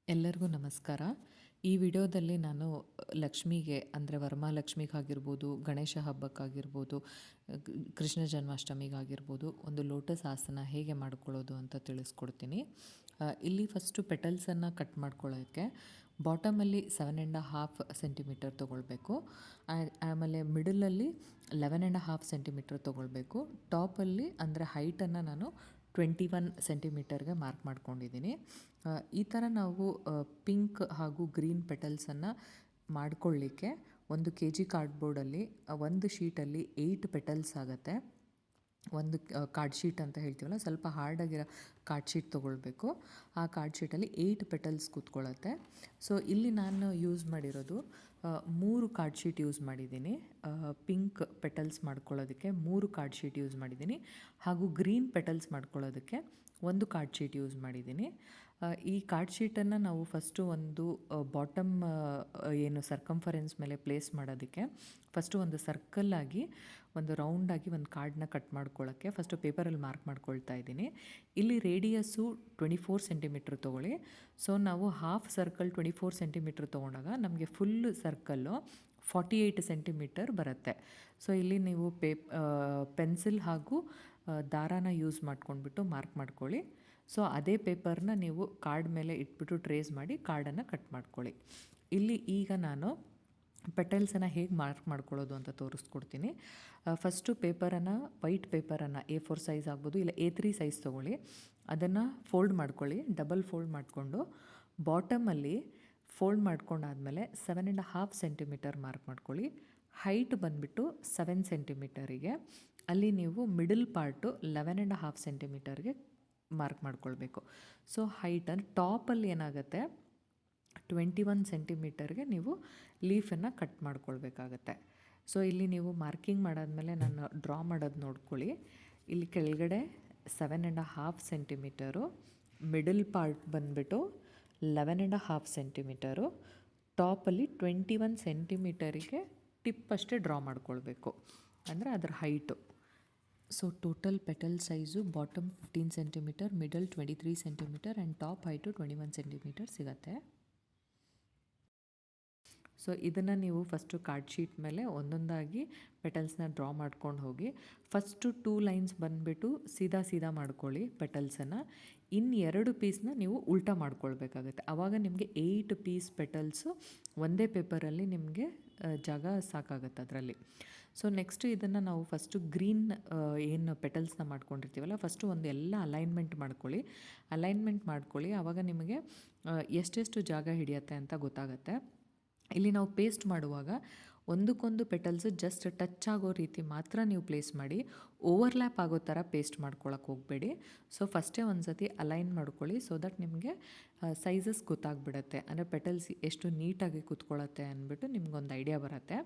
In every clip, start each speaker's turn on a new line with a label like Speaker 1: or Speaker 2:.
Speaker 1: ಎಲ್ಲರಿಗೂ ನಮಸ್ಕಾರ. ಈ ವಿಡಿಯೋದಲ್ಲಿ ನಾನು ಲಕ್ಷ್ಮಿಗೆ ಅಂದರೆ ವರಮಹಾಲಕ್ಷ್ಮಿಗಾಗಿರ್ಬೋದು, ಗಣೇಶ ಹಬ್ಬಕ್ಕಾಗಿರ್ಬೋದು, ಕೃಷ್ಣ ಜನ್ಮಾಷ್ಟಮಿಗಾಗಿರ್ಬೋದು ಒಂದು ಲೋಟಸ್ ಆಸನ ಹೇಗೆ ಮಾಡ್ಕೊಳ್ಳೋದು ಅಂತ ತಿಳಿಸ್ಕೊಡ್ತೀನಿ. ಇಲ್ಲಿ ಫಸ್ಟು ಪೆಟಲ್ಸನ್ನು ಕಟ್ ಮಾಡ್ಕೊಳ್ಳೋಕ್ಕೆ ಬಾಟಮಲ್ಲಿ 7.5 ಸೆಂಟಿಮೀಟರ್ ತೊಗೊಳ್ಬೇಕು. ಆಮೇಲೆ ಮಿಡಲಲ್ಲಿ 11.5 ಸೆಂಟಿಮೀಟರ್ ತೊಗೊಳ್ಬೇಕು. ಟಾಪಲ್ಲಿ ಅಂದರೆ ಹೈಟನ್ನು ನಾನು 21 ಸೆಂಟಿಮೀಟರ್ಗೆ ಮಾರ್ಕ್ ಮಾಡ್ಕೊಂಡಿದ್ದೀನಿ. ಈ ಥರ ನಾವು ಪಿಂಕ್ ಹಾಗೂ ಗ್ರೀನ್ ಪೆಟಲ್ಸನ್ನು ಮಾಡ್ಕೊಳ್ಳಿಕ್ಕೆ 1 kg ಕಾರ್ಡ್ಬೋರ್ಡಲ್ಲಿ ಒಂದು ಶೀಟಲ್ಲಿ 8 ಪೆಟಲ್ಸ್ ಆಗುತ್ತೆ. ಒಂದು ಕಾರ್ಡ್ ಶೀಟ್ ಅಂತ ಹೇಳ್ತೀವಲ್ಲ, ಸ್ವಲ್ಪ ಹಾರ್ಡಾಗಿರೋ ಕಾರ್ಡ್ ಶೀಟ್ ತೊಗೊಳ್ಬೇಕು. ಆ ಕಾರ್ಡ್ ಶೀಟಲ್ಲಿ 8 ಪೆಟಲ್ಸ್ ಕೂತ್ಕೊಳ್ಳುತ್ತೆ. ಸೊ ಇಲ್ಲಿ ನಾನು ಯೂಸ್ ಮಾಡಿರೋದು 3 ಕಾರ್ಡ್ ಶೀಟ್ ಯೂಸ್ ಮಾಡಿದ್ದೀನಿ. ಪಿಂಕ್ ಪೆಟಲ್ಸ್ ಮಾಡ್ಕೊಳ್ಳೋದಕ್ಕೆ 3 ಕಾರ್ಡ್ ಶೀಟ್ ಯೂಸ್ ಮಾಡಿದ್ದೀನಿ, ಹಾಗೂ ಗ್ರೀನ್ ಪೆಟಲ್ಸ್ ಮಾಡ್ಕೊಳ್ಳೋದಕ್ಕೆ 1 ಕಾರ್ಡ್ ಶೀಟ್ ಯೂಸ್ ಮಾಡಿದ್ದೀನಿ. ಈ ಕಾರ್ಡ್ ಶೀಟನ್ನು ನಾವು ಫಸ್ಟು ಒಂದು ಬಾಟಮ್ ಏನು ಸರ್ಕಂಫರೆನ್ಸ್ ಮೇಲೆ ಪ್ಲೇಸ್ ಮಾಡೋದಕ್ಕೆ ಫಸ್ಟು ಒಂದು ಸರ್ಕಲ್ಲಾಗಿ ಒಂದು ರೌಂಡಾಗಿ ಒಂದು ಕಾರ್ಡನ್ನ ಕಟ್ ಮಾಡ್ಕೊಳ್ಳೋಕ್ಕೆ ಫಸ್ಟು ಪೇಪರಲ್ಲಿ ಮಾರ್ಕ್ ಮಾಡ್ಕೊಳ್ತಾ ಇದ್ದೀನಿ. ಇಲ್ಲಿ ರೇಡಿಯಸ್ಸು 24 ಸೆಂಟಿಮೀಟ್ರ್ ತೊಗೊಳ್ಳಿ. ಸೊ ನಾವು ಹಾಫ್ ಸರ್ಕಲ್ 24 ಸೆಂಟಿಮೀಟ್ರ್ ತೊಗೊಂಡಾಗ ನಮಗೆ ಫುಲ್ ಸರ್ಕಲ್ಲು 48 ಸೆಂಟಿಮೀಟರ್ ಬರುತ್ತೆ. ಸೊ ಇಲ್ಲಿ ನೀವು ಪೆನ್ಸಿಲ್ ಹಾಗೂ ದಾರಾನ ಯೂಸ್ ಮಾಡ್ಕೊಂಡ್ಬಿಟ್ಟು ಮಾರ್ಕ್ ಮಾಡ್ಕೊಳ್ಳಿ. ಸೊ ಅದೇ ಪೇಪರ್ನ ನೀವು ಕಾರ್ಡ್ ಮೇಲೆ ಇಟ್ಬಿಟ್ಟು ಟ್ರೇಸ್ ಮಾಡಿ ಕಾರ್ಡನ್ನು ಕಟ್ ಮಾಡ್ಕೊಳ್ಳಿ. ಇಲ್ಲಿ ಈಗ ನಾನು ಪೆಟಲ್ಸನ್ನು ಹೇಗೆ ಮಾರ್ಕ್ ಮಾಡ್ಕೊಳ್ಳೋದು ಅಂತ ತೋರಿಸ್ಕೊಡ್ತೀನಿ. ಫಸ್ಟು ಪೇಪರನ್ನು, ವೈಟ್ ಪೇಪರನ್ನು A4 ಸೈಜ್ ಆಗ್ಬೋದು, ಇಲ್ಲ A3 ಸೈಜ್ ತೊಗೊಳ್ಳಿ. ಅದನ್ನು ಫೋಲ್ಡ್ ಮಾಡ್ಕೊಳ್ಳಿ. ಡಬಲ್ ಫೋಲ್ಡ್ ಮಾಡಿಕೊಂಡು ಬಾಟಮಲ್ಲಿ ಫೋಲ್ಡ್ ಮಾಡ್ಕೊಂಡಾದಮೇಲೆ 7.5 ಸೆಂಟಿಮೀಟರ್ ಮಾರ್ಕ್ ಮಾಡ್ಕೊಳ್ಳಿ. ಹೈಟ್ ಬಂದುಬಿಟ್ಟು 7 ಸೆಂಟಿಮೀಟರಿಗೆ. ಅಲ್ಲಿ ನೀವು ಮಿಡಲ್ ಪಾರ್ಟು 11.5 ಸೆಂಟಿಮೀಟರ್ಗೆ ಮಾರ್ಕ್ ಮಾಡ್ಕೊಳ್ಬೇಕು. ಸೊ ಹೈಟನ್ನು ಟಾಪಲ್ಲಿ ಏನಾಗುತ್ತೆ 21 ಸೆಂಟಿಮೀಟರ್ಗೆ ನೀವು ಲೀಫನ್ನು ಕಟ್ ಮಾಡ್ಕೊಳ್ಬೇಕಾಗತ್ತೆ. ಸೊ ಇಲ್ಲಿ ನೀವು ಮಾರ್ಕಿಂಗ್ ಮಾಡಾದಮೇಲೆ ನಾನು ಡ್ರಾ ಮಾಡೋದು ನೋಡ್ಕೊಳ್ಳಿ. ಇಲ್ಲಿ ಕೆಳಗಡೆ 7.5 ಸೆಂಟಿಮೀಟರು, ಮಿಡಲ್ ಪಾರ್ಟ್ ಬಂದುಬಿಟ್ಟು 11.5 ಸೆಂಟಿಮೀಟರು, ಟಾಪಲ್ಲಿ 21 ಸೆಂಟಿಮೀಟರಿಗೆ ಟಿಪ್ ಅಷ್ಟೇ ಡ್ರಾ ಮಾಡ್ಕೊಳ್ಬೇಕು, ಅಂದರೆ ಅದರ height. So total petal size bottom 15 centimetre, middle 23 centimetre and top height 21 centimetre ಸಿಗುತ್ತೆ. ಸೊ ಇದನ್ನು ನೀವು ಫಸ್ಟು ಕಾರ್ಡ್ ಶೀಟ್ ಮೇಲೆ ಒಂದೊಂದಾಗಿ ಪೆಟಲ್ಸ್ನ ಡ್ರಾ ಮಾಡ್ಕೊಂಡು ಹೋಗಿ ಫಸ್ಟು 2 ಲೈನ್ಸ್ ಬಂದುಬಿಟ್ಟು ಸೀದಾ ಮಾಡ್ಕೊಳ್ಳಿ ಪೆಟಲ್ಸನ್ನು. ಇನ್ನು 2 ಪೀಸ್ನ ನೀವು ಉಲ್ಟಾ ಮಾಡ್ಕೊಳ್ಬೇಕಾಗತ್ತೆ. ಆವಾಗ ನಿಮಗೆ 8 ಪೀಸ್ ಪೆಟಲ್ಸು ಒಂದೇ ಪೇಪರಲ್ಲಿ ನಿಮಗೆ ಜಾಗ ಸಾಕಾಗುತ್ತೆ ಅದರಲ್ಲಿ. ಸೊ ನೆಕ್ಸ್ಟು ಇದನ್ನು ನಾವು ಫಸ್ಟು ಗ್ರೀನ್ ಏನು ಪೆಟಲ್ಸ್ನ ಮಾಡ್ಕೊಂಡಿರ್ತೀವಲ್ಲ, ಫಸ್ಟು ಒಂದು ಎಲ್ಲ ಅಲೈನ್ಮೆಂಟ್ ಮಾಡ್ಕೊಳ್ಳಿ. ಆವಾಗ ನಿಮಗೆ ಎಷ್ಟೆಷ್ಟು ಜಾಗ ಹಿಡಿಯುತ್ತೆ ಅಂತ ಗೊತ್ತಾಗುತ್ತೆ. ಇಲ್ಲಿ ನಾವು ಪೇಸ್ಟ್ ಮಾಡುವಾಗ ಒಂದಕ್ಕೊಂದು ಪೆಟಲ್ಸು ಜಸ್ಟ್ ಟಚ್ ಆಗೋ ರೀತಿ ಮಾತ್ರ ನೀವು ಪ್ಲೇಸ್ ಮಾಡಿ, ಓವರ್ಲ್ಯಾಪ್ ಆಗೋ ಥರ ಪೇಸ್ಟ್ ಮಾಡ್ಕೊಳಕ್ಕೆ ಹೋಗಬೇಡಿ. ಸೊ ಫಸ್ಟೇ ಒಂದು ಸತಿ ಅಲೈನ್ ಮಾಡ್ಕೊಳ್ಳಿ, ಸೊ ದಟ್ ನಿಮಗೆ ಸೈಜಸ್ ಗೊತ್ತಾಗ್ಬಿಡುತ್ತೆ, ಅಂದರೆ ಪೆಟಲ್ಸ್ ಎಷ್ಟು ನೀಟಾಗಿ ಕೂತ್ಕೊಳ್ಳುತ್ತೆ ಅಂದ್ಬಿಟ್ಟು ನಿಮ್ಗೊಂದು ಐಡಿಯಾ ಬರುತ್ತೆ.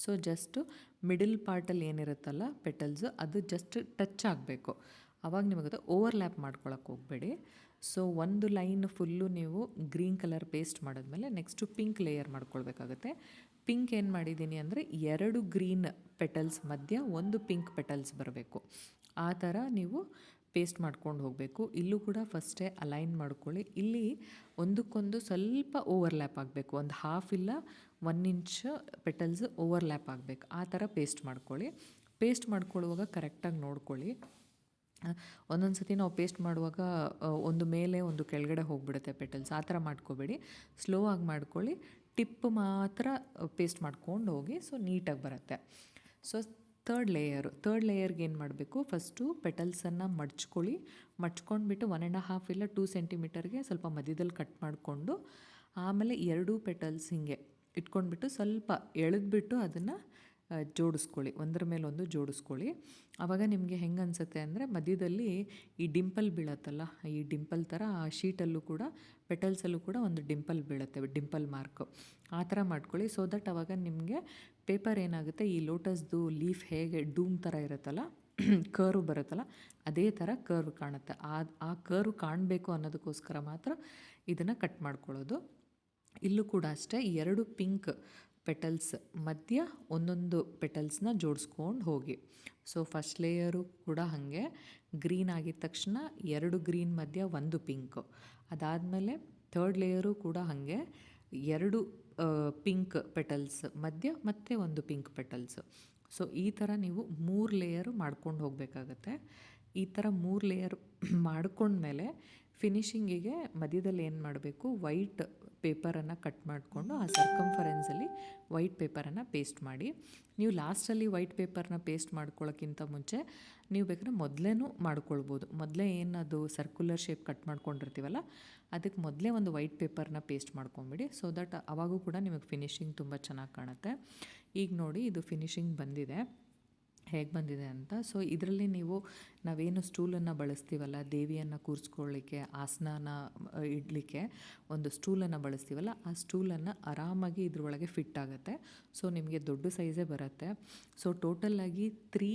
Speaker 1: ಸೊ ಜಸ್ಟು ಮಿಡಲ್ ಪಾರ್ಟಲ್ಲಿ ಏನಿರುತ್ತಲ್ಲ ಪೆಟಲ್ಸು, ಅದು ಜಸ್ಟ್ ಟಚ್ ಆಗಬೇಕು, ಆವಾಗ ನಿಮಗೆ ಓವರ್ಲ್ಯಾಪ್ ಮಾಡ್ಕೊಳಕ್ಕೆ ಹೋಗಬೇಡಿ. ಸೊ ಒಂದು ಲೈನ್ ಫುಲ್ಲು ನೀವು ಗ್ರೀನ್ ಕಲರ್ ಪೇಸ್ಟ್ ಮಾಡಿದ್ಮೇಲೆ ನೆಕ್ಸ್ಟು ಪಿಂಕ್ ಲೇಯರ್ ಮಾಡ್ಕೊಳ್ಬೇಕಾಗುತ್ತೆ. ಪಿಂಕ್ ಏನು ಮಾಡಿದ್ದೀನಿ ಅಂದರೆ 2 ಗ್ರೀನ್ ಪೆಟಲ್ಸ್ ಮಧ್ಯ 1 ಪಿಂಕ್ ಪೆಟಲ್ಸ್ ಬರಬೇಕು, ಆ ಥರ ನೀವು ಪೇಸ್ಟ್ ಮಾಡ್ಕೊಂಡು ಹೋಗಬೇಕು. ಇಲ್ಲೂ ಕೂಡ ಫಸ್ಟೇ ಅಲೈನ್ ಮಾಡ್ಕೊಳ್ಳಿ. ಇಲ್ಲಿ ಒಂದಕ್ಕೊಂದು ಸ್ವಲ್ಪ ಓವರ್ಲ್ಯಾಪ್ ಆಗಬೇಕು, ಒಂದು ಹಾಫ್ ಇಲ್ಲ 1 ಇಂಚ್ ಪೆಟಲ್ಸ್ ಓವರ್ಲ್ಯಾಪ್ ಆಗಬೇಕು, ಆ ಥರ ಪೇಸ್ಟ್ ಮಾಡ್ಕೊಳ್ಳಿ. ಪೇಸ್ಟ್ ಮಾಡ್ಕೊಳ್ಳುವಾಗ ಕರೆಕ್ಟಾಗಿ ನೋಡ್ಕೊಳ್ಳಿ. ಒಂದೊಂದು ಸತಿ ನಾವು ಪೇಸ್ಟ್ ಮಾಡುವಾಗ ಒಂದು ಮೇಲೆ ಒಂದು ಕೆಳಗಡೆ ಹೋಗಿಬಿಡುತ್ತೆ ಪೆಟಲ್ಸ್, ಆ ಥರ ಮಾಡ್ಕೋಬೇಡಿ. ಸ್ಲೋ ಆಗಿ ಮಾಡ್ಕೊಳ್ಳಿ, ಟಿಪ್ ಮಾತ್ರ ಪೇಸ್ಟ್ ಮಾಡ್ಕೊಂಡು ಹೋಗಿ, ಸೊ ನೀಟಾಗಿ ಬರುತ್ತೆ. ಸೊ ಥರ್ಡ್ ಲೇಯರ್ಗೆ ಏನು ಮಾಡಬೇಕು, ಫಸ್ಟು ಪೆಟಲ್ಸನ್ನು ಮಡ್ಚ್ಕೊಂಡ್ಬಿಟ್ಟು 1.5 ಇಲ್ಲ 2 ಸೆಂಟಿಮೀಟರ್ಗೆ ಸ್ವಲ್ಪ ಮಧ್ಯದಲ್ಲಿ ಕಟ್ ಮಾಡಿಕೊಂಡು, ಆಮೇಲೆ 2 ಪೆಟಲ್ಸ್ ಹಿಂಗೆ ಇಟ್ಕೊಂಡ್ಬಿಟ್ಟು ಸ್ವಲ್ಪ ಎಳೆದ್ಬಿಟ್ಟು ಅದನ್ನು ಜೋಡಿಸ್ಕೊಳ್ಳಿ, ಒಂದರ ಮೇಲೆ ಒಂದು ಜೋಡಿಸ್ಕೊಳ್ಳಿ. ಆವಾಗ ನಿಮಗೆ ಹೆಂಗೆ ಅನಿಸುತ್ತೆ ಅಂದರೆ ಮಧ್ಯದಲ್ಲಿ ಈ ಡಿಂಪಲ್ ಬೀಳತ್ತಲ್ಲ, ಈ ಡಿಂಪಲ್ ಥರ ಆ ಶೀಟಲ್ಲೂ ಕೂಡ ಪೆಟಲ್ಸಲ್ಲೂ ಕೂಡ ಒಂದು ಡಿಂಪಲ್ ಬೀಳುತ್ತೆ, ಡಿಂಪಲ್ ಮಾರ್ಕು, ಆ ಥರ ಮಾಡ್ಕೊಳ್ಳಿ. ಸೊ ದಟ್ ಆವಾಗ ನಿಮಗೆ ಪೇಪರ್ ಏನಾಗುತ್ತೆ, ಈ ಲೋಟಸ್ದು ಲೀಫ್ ಹೇಗೆ ಡೂಮ್ ಥರ ಇರುತ್ತಲ್ಲ, ಕರ್ವ್ ಬರುತ್ತಲ್ಲ, ಅದೇ ಥರ ಕರ್ವ್ ಕಾಣುತ್ತೆ. ಆ ಕರ್ವ್ ಕಾಣಬೇಕು ಅನ್ನೋದಕ್ಕೋಸ್ಕರ ಮಾತ್ರ ಇದನ್ನು ಕಟ್ ಮಾಡ್ಕೊಳ್ಳೋದು. ಇಲ್ಲೂ ಕೂಡ ಅಷ್ಟೇ 2 ಪಿಂಕ್ ಪೆಟಲ್ಸ್ ಮಧ್ಯ ಒಂದೊಂದು ಪೆಟಲ್ಸ್ನ ಜೋಡಿಸ್ಕೊಂಡು ಹೋಗಿ. ಸೊ ಫಸ್ಟ್ ಲೇಯರು ಕೂಡ ಹಾಗೆ ಗ್ರೀನ್ ಆಗಿದ ತಕ್ಷಣ 2 ಗ್ರೀನ್ ಮಧ್ಯ 1 ಪಿಂಕು, ಅದಾದಮೇಲೆ ಥರ್ಡ್ ಲೇಯರು ಕೂಡ ಹಾಗೆ 2 ಪಿಂಕ್ ಪೆಟಲ್ಸ್ ಮಧ್ಯ ಮತ್ತು ಒಂದು ಪಿಂಕ್ ಪೆಟಲ್ಸ್. ಸೊ ಈ ಥರ ನೀವು 3 ಲೇಯರು ಮಾಡ್ಕೊಂಡು ಹೋಗಬೇಕಾಗತ್ತೆ. ಈ ಥರ 3 ಲೇಯರ್ ಮಾಡ್ಕೊಂಡ್ಮೇಲೆ ಫಿನಿಶಿಂಗಿಗೆ ಮಧ್ಯದಲ್ಲಿ ಏನು ಮಾಡಬೇಕು, ವೈಟ್ ಪೇಪರನ್ನು ಕಟ್ ಮಾಡಿಕೊಂಡು ಆ ಸರ್ಕಂಫರೆನ್ಸಲ್ಲಿ ವೈಟ್ ಪೇಪರನ್ನು ಪೇಸ್ಟ್ ಮಾಡಿ. ನೀವು ಲಾಸ್ಟಲ್ಲಿ ವೈಟ್ ಪೇಪರ್ನ ಪೇಸ್ಟ್ ಮಾಡ್ಕೊಳ್ಳೋಕ್ಕಿಂತ ಮುಂಚೆ ನೀವು ಬೇಕಾದ್ರೆ ಮೊದಲೇನೂ ಮಾಡ್ಕೊಳ್ಬೋದು. ಮೊದಲೇ ಏನದು ಸರ್ಕ್ಯುಲರ್ ಶೇಪ್ ಕಟ್ ಮಾಡ್ಕೊಂಡಿರ್ತೀವಲ್ಲ, ಅದಕ್ಕೆ ಮೊದಲೇ ಒಂದು ವೈಟ್ ಪೇಪರ್ನ ಪೇಸ್ಟ್ ಮಾಡ್ಕೊಂಬಿಡಿ. ಸೊ ದಟ್ ಅವಾಗೂ ಕೂಡ ನಿಮಗೆ ಫಿನಿಶಿಂಗ್ ತುಂಬ ಚೆನ್ನಾಗಿ ಕಾಣುತ್ತೆ. ಈಗ ನೋಡಿ ಇದು ಫಿನಿಶಿಂಗ್ ಬಂದಿದೆ, ಹೇಗೆ ಬಂದಿದೆ ಅಂತ. ಸೊ ಇದರಲ್ಲಿ ನೀವು ನಾವೇನು ಸ್ಟೂಲನ್ನು ಬಳಸ್ತೀವಲ್ಲ, ದೇವಿಯನ್ನು ಕೂರಿಸ್ಕೊಳ್ಳಿಕ್ಕೆ, ಆಸನಾನ ಇಡಲಿಕ್ಕೆ ಒಂದು ಸ್ಟೂಲನ್ನು ಬಳಸ್ತೀವಲ್ಲ, ಆ ಸ್ಟೂಲನ್ನು ಆರಾಮಾಗಿ ಇದ್ರೊಳಗೆ ಫಿಟ್ ಆಗುತ್ತೆ. ಸೊ ನಿಮಗೆ ದೊಡ್ಡ ಸೈಜೇ ಬರುತ್ತೆ. ಸೊ ಟೋಟಲಾಗಿ 3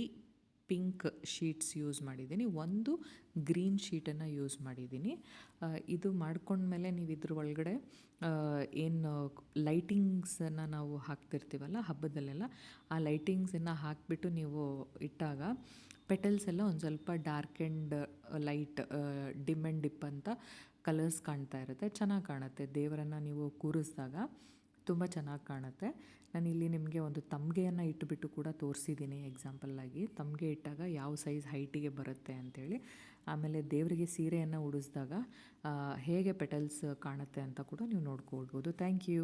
Speaker 1: ಪಿಂಕ್ ಶೀಟ್ಸ್ ಯೂಸ್ ಮಾಡಿದ್ದೀನಿ, 1 ಗ್ರೀನ್ ಶೀಟನ್ನು ಯೂಸ್ ಮಾಡಿದ್ದೀನಿ. ಇದು ಮಾಡ್ಕೊಂಡ್ಮೇಲೆ ನೀವು ಇದ್ರ ಒಳಗಡೆ ಏನು ಲೈಟಿಂಗ್ಸನ್ನು ನಾವು ಹಾಕ್ತಿರ್ತೀವಲ್ಲ ಹಬ್ಬದಲ್ಲೆಲ್ಲ, ಆ ಲೈಟಿಂಗ್ಸನ್ನು ಹಾಕಿಬಿಟ್ಟು ನೀವು ಇಟ್ಟಾಗ ಪೆಟಲ್ಸ್ ಎಲ್ಲ ಒಂದು ಸ್ವಲ್ಪ dark and light, dim and deep ಅಂತ ಕಲರ್ಸ್ ಕಾಣ್ತಾ ಇರುತ್ತೆ, ಚೆನ್ನಾಗಿ ಕಾಣುತ್ತೆ. ದೇವರನ್ನು ನೀವು ಕೂರಿಸಿದಾಗ ತುಂಬ ಚೆನ್ನಾಗಿ ಕಾಣುತ್ತೆ. ನಾನಿಲ್ಲಿ ನಿಮಗೆ ಒಂದು ತಮ್ಗೆಯನ್ನು ಇಟ್ಟುಬಿಟ್ಟು ಕೂಡ ತೋರಿಸಿದ್ದೀನಿ ಎಕ್ಸಾಂಪಲ್ಲಾಗಿ. ತಮ್ಗೆ ಇಟ್ಟಾಗ ಯಾವ ಸೈಜ್ ಹೈಟಿಗೆ ಬರುತ್ತೆ ಅಂಥೇಳಿ. ಆಮೇಲೆ ದೇವರಿಗೆ ಸೀರೆಯನ್ನು ಉಡಿಸಿದಾಗ ಹೇಗೆ ಪೆಟಲ್ಸ್ ಕಾಣುತ್ತೆ ಅಂತ ಕೂಡ ನೀವು ನೋಡ್ಕೊಳ್ಬೋದು. Thank you.